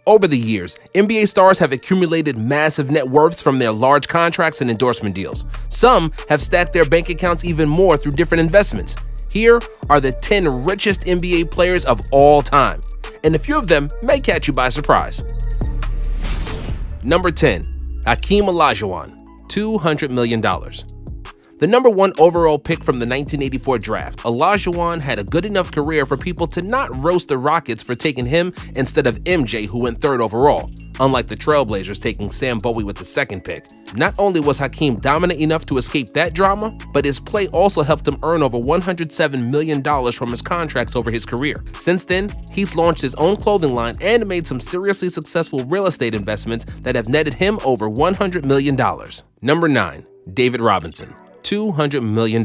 Over the years, NBA stars have accumulated massive net worths from their large contracts and endorsement deals. Some have stacked their bank accounts even more through different investments. Here are the 10 richest NBA players of all time, and a few of them may catch you by surprise. Number 10. Hakeem Olajuwon, $200 million. The number 1 overall pick from the 1984 draft, Olajuwon had a good enough career for people to not roast the Rockets for taking him instead of MJ, who went 3rd overall, unlike the Trailblazers taking Sam Bowie with the 2nd pick. Not only was Hakeem dominant enough to escape that drama, but his play also helped him earn over $107 million from his contracts over his career. Since then, he's launched his own clothing line and made some seriously successful real estate investments that have netted him over $100 million. Number 9. David Robinson, $200 million.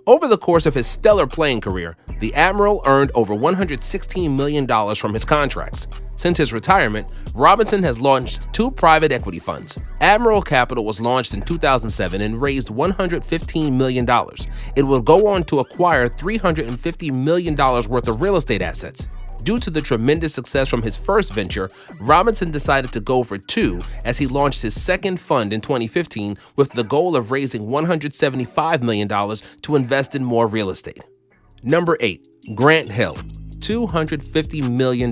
Over the course of his stellar playing career, the Admiral earned over $116 million from his contracts. Since his retirement, Robinson has launched 2 private equity funds. Admiral Capital was launched in 2007 and raised $115 million. It will go on to acquire $350 million worth of real estate assets. Due to the tremendous success from his first venture, Robinson decided to go for 2 as he launched his second fund in 2015 with the goal of raising $175 million to invest in more real estate. Number 8. Grant Hill, $250 million.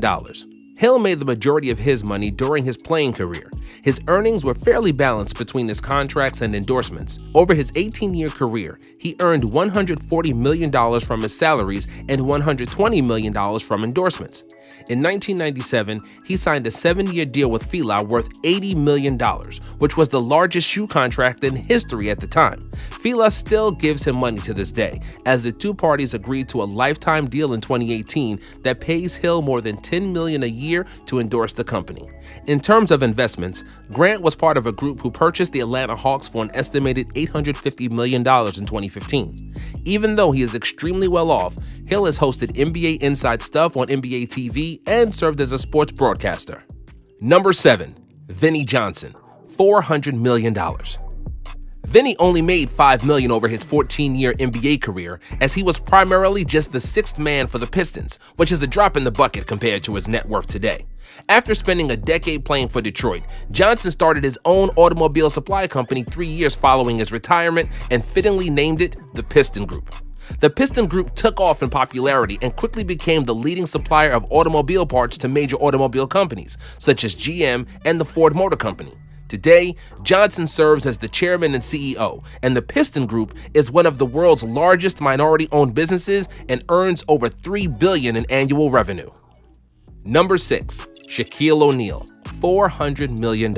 Hill made the majority of his money during his playing career. His earnings were fairly balanced between his contracts and endorsements. Over his 18-year career, he earned $140 million from his salaries and $120 million from endorsements. In 1997, he signed a 7-year deal with Fila worth $80 million, which was the largest shoe contract in history at the time. Fila still gives him money to this day, as the 2 parties agreed to a lifetime deal in 2018 that pays Hill more than $10 million a year to endorse the company. In terms of investments, Grant was part of a group who purchased the Atlanta Hawks for an estimated $850 million in 2015. Even though he is extremely well off, Hill has hosted NBA Inside Stuff on NBA TV and served as a sports broadcaster. Number 7. Vinnie Johnson, $400 million. Vinnie only made $5 million over his 14-year NBA career, as he was primarily just the 6th man for the Pistons, which is a drop in the bucket compared to his net worth today. After spending a decade playing for Detroit, Johnson started his own automobile supply company 3 years following his retirement and fittingly named it the Piston Group. The Piston Group took off in popularity and quickly became the leading supplier of automobile parts to major automobile companies, such as GM and the Ford Motor Company. Today, Johnson serves as the chairman and CEO, and the Piston Group is one of the world's largest minority-owned businesses and earns over $3 billion in annual revenue. Number 6. Shaquille O'Neal, $400 million.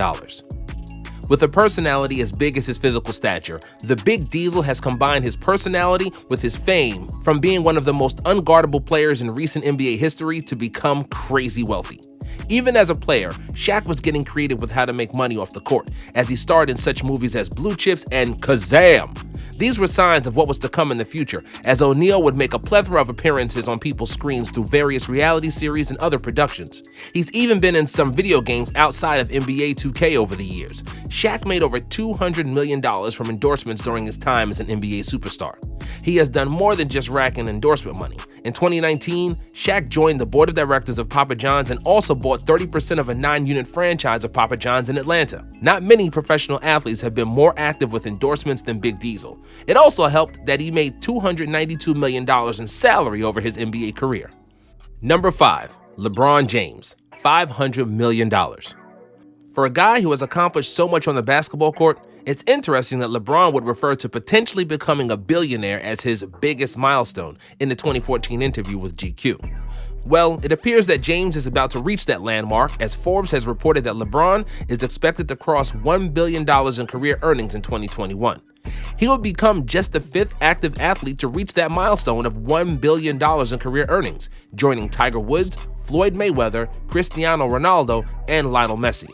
With a personality as big as his physical stature, the Big Diesel has combined his personality with his fame from being one of the most unguardable players in recent NBA history to become crazy wealthy. Even as a player, Shaq was getting creative with how to make money off the court, as he starred in such movies as Blue Chips and Kazam. These were signs of what was to come in the future, as O'Neal would make a plethora of appearances on people's screens through various reality series and other productions. He's even been in some video games outside of NBA 2K over the years. Shaq made over $200 million from endorsements during his time as an NBA superstar. He has done more than just rack in endorsement money. In 2019, Shaq joined the board of directors of Papa John's and also bought 30% of a 9-unit franchise of Papa John's in Atlanta. Not many professional athletes have been more active with endorsements than Big Diesel. It also helped that he made $292 million in salary over his NBA career. Number 5. LeBron James, $500 million. For a guy who has accomplished so much on the basketball court, it's interesting that LeBron would refer to potentially becoming a billionaire as his biggest milestone in the 2014 interview with GQ. Well, it appears that James is about to reach that landmark, as Forbes has reported that LeBron is expected to cross $1 billion in career earnings in 2021. He will become just the 5th active athlete to reach that milestone of $1 billion in career earnings, joining Tiger Woods, Floyd Mayweather, Cristiano Ronaldo, and Lionel Messi.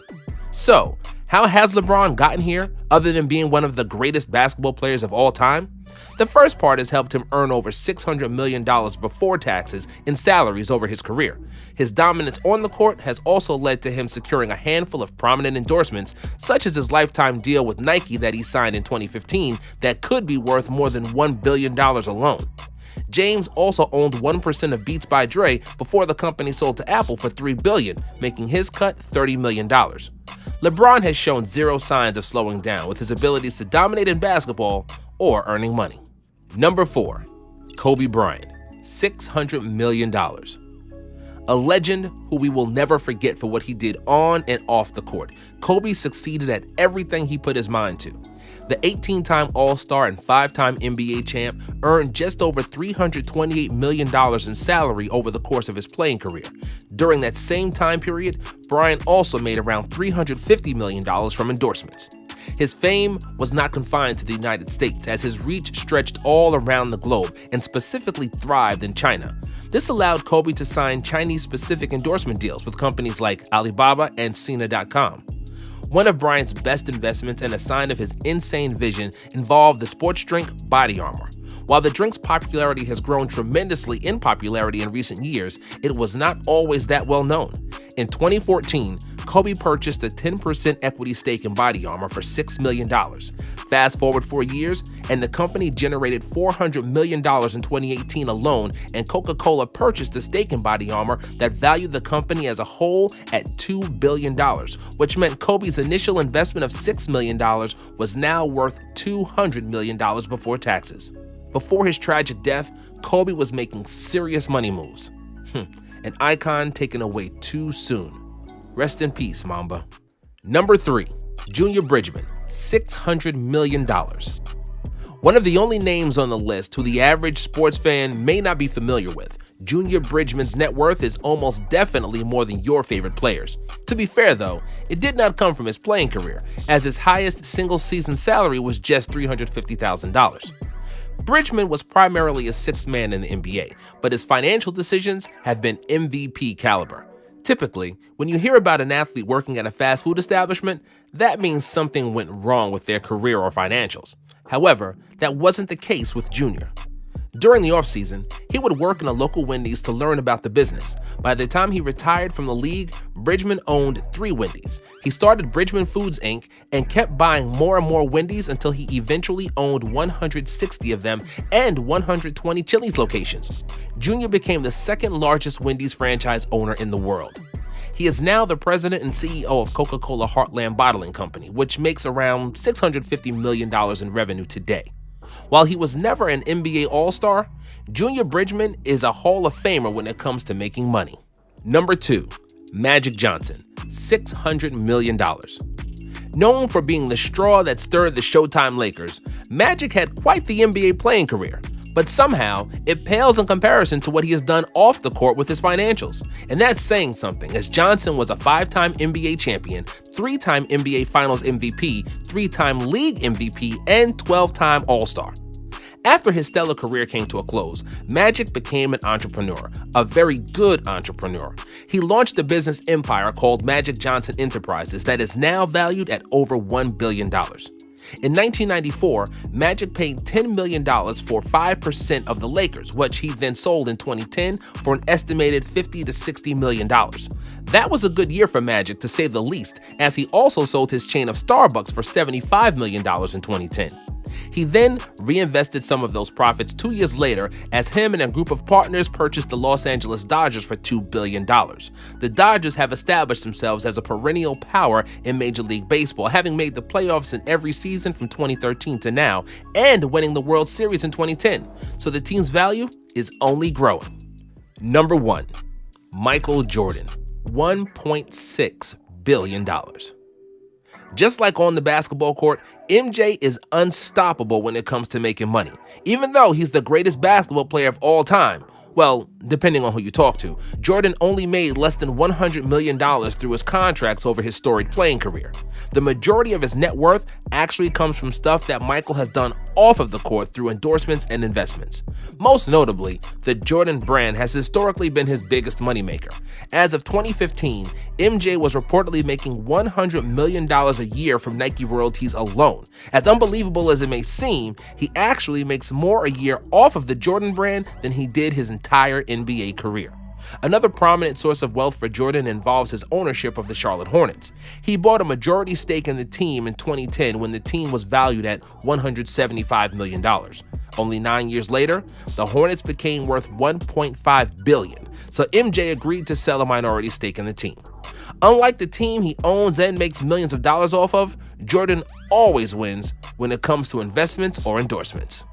So, how has LeBron gotten here, other than being one of the greatest basketball players of all time? The first part has helped him earn over $600 million before taxes in salaries over his career. His dominance on the court has also led to him securing a handful of prominent endorsements, such as his lifetime deal with Nike that he signed in 2015 that could be worth more than $1 billion alone. James also owned 1% of Beats by Dre before the company sold to Apple for $3 billion, making his cut $30 million. LeBron has shown zero signs of slowing down with his abilities to dominate in basketball or earning money. Number 4. Kobe Bryant, $600 million. A legend who we will never forget for what he did on and off the court, Kobe succeeded at everything he put his mind to. The 18-time All-Star and 5-time NBA champ earned just over $328 million in salary over the course of his playing career. During that same time period, Bryant also made around $350 million from endorsements. His fame was not confined to the United States, as his reach stretched all around the globe and specifically thrived in China. This allowed Kobe to sign Chinese-specific endorsement deals with companies like Alibaba and Sina.com. One of Bryant's best investments and a sign of his insane vision involved the sports drink Body Armor. While the drink's popularity has grown tremendously in popularity in recent years, it was not always that well known. In 2014, Kobe purchased a 10% equity stake in Body Armor for $6 million. Fast forward 4 years, and the company generated $400 million in 2018 alone, and Coca-Cola purchased a stake in Body Armor that valued the company as a whole at $2 billion, which meant Kobe's initial investment of $6 million was now worth $200 million before taxes. Before his tragic death, Kobe was making serious money moves. An icon taken away too soon. Rest in peace, Mamba. Number 3. Junior Bridgman, $600 million. One of the only names on the list who the average sports fan may not be familiar with, Junior Bridgman's net worth is almost definitely more than your favorite players. To be fair though, it did not come from his playing career, as his highest single-season salary was just $350,000. Bridgman was primarily a sixth man in the NBA, but his financial decisions have been MVP caliber. Typically, when you hear about an athlete working at a fast food establishment, that means something went wrong with their career or financials. However, that wasn't the case with Junior. During the offseason, he would work in a local Wendy's to learn about the business. By the time he retired from the league, Bridgman owned 3 Wendy's. He started Bridgman Foods Inc. and kept buying more and more Wendy's until he eventually owned 160 of them and 120 Chili's locations. Junior became the second largest Wendy's franchise owner in the world. He is now the president and CEO of Coca-Cola Heartland Bottling Company, which makes around $650 million in revenue today. While he was never an NBA All-Star, Junior Bridgman is a Hall of Famer when it comes to making money. Number 2. Magic Johnson, $600 million. Known for being the straw that stirred the Showtime Lakers, Magic had quite the NBA playing career, but somehow it pales in comparison to what he has done off the court with his financials. And that's saying something, as Johnson was a 5-time NBA champion, 3-time NBA Finals MVP, 3-time league MVP, and 12-time All-Star. After his stellar career came to a close, Magic became an entrepreneur, a very good entrepreneur. He launched a business empire called Magic Johnson Enterprises that is now valued at over $1 billion. In 1994, Magic paid $10 million for 5% of the Lakers, which he then sold in 2010 for an estimated $50 to $60 million. That was a good year for Magic, to say the least, as he also sold his chain of Starbucks for $75 million in 2010. He then reinvested some of those profits 2 years later, as him and a group of partners purchased the Los Angeles Dodgers for $2 billion. The Dodgers have established themselves as a perennial power in Major League Baseball, having made the playoffs in every season from 2013 to now, and winning the World Series in 2010. So the team's value is only growing. Number 1. Michael Jordan, $1.6 billion. Just like on the basketball court, MJ is unstoppable when it comes to making money. Even though he's the greatest basketball player of all time, well, depending on who you talk to, Jordan only made less than $100 million through his contracts over his storied playing career. The majority of his net worth actually comes from stuff that Michael has done off of the court through endorsements and investments. Most notably, the Jordan brand has historically been his biggest moneymaker. As of 2015, MJ was reportedly making $100 million a year from Nike royalties alone. As unbelievable as it may seem, he actually makes more a year off of the Jordan brand than he did his entire NBA career. Another prominent source of wealth for Jordan involves his ownership of the Charlotte Hornets. He bought a majority stake in the team in 2010 when the team was valued at $175 million. Only 9 years later, the Hornets became worth $1.5 billion, so MJ agreed to sell a minority stake in the team. Unlike the team he owns and makes millions of dollars off of, Jordan always wins when it comes to investments or endorsements.